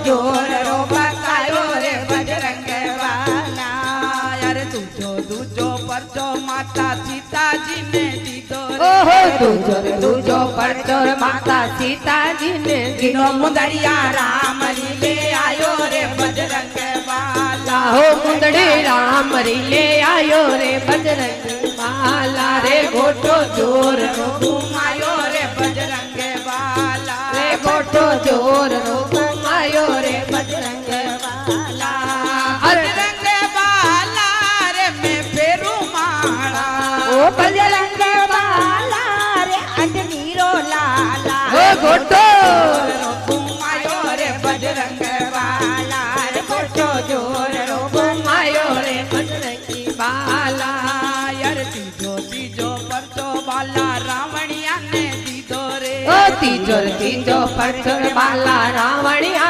जोर रो बतायो रे बजरंग वाला। अरे दूजो परचो माता सीता जी ने दीदो रे। ओहो दूजो परचो माता सीता जी ने दीनो मुंदरिया राम ले आयो रे बजरंग वाला। हो मुंदड़ी राम ले आयो रे बजरंग वाला रे गोटो जोर रो घुमायो रे बजरंग वाला। रे गोटो जोर रो घुमायो रे बजरंग वाला। बजरंग वाला रे मैं फेरू माला। ओ बजरंग वाला रे अंजनीरो लाला ओ गोटो घुमायो रे बजरंग वाला। रे गोटो जोर रो घुमायो रे बजरंग वाला। यार तीजो परचो वाला रावणिया ने दीदो रे। ओ तीजो परचो वाला रावणिया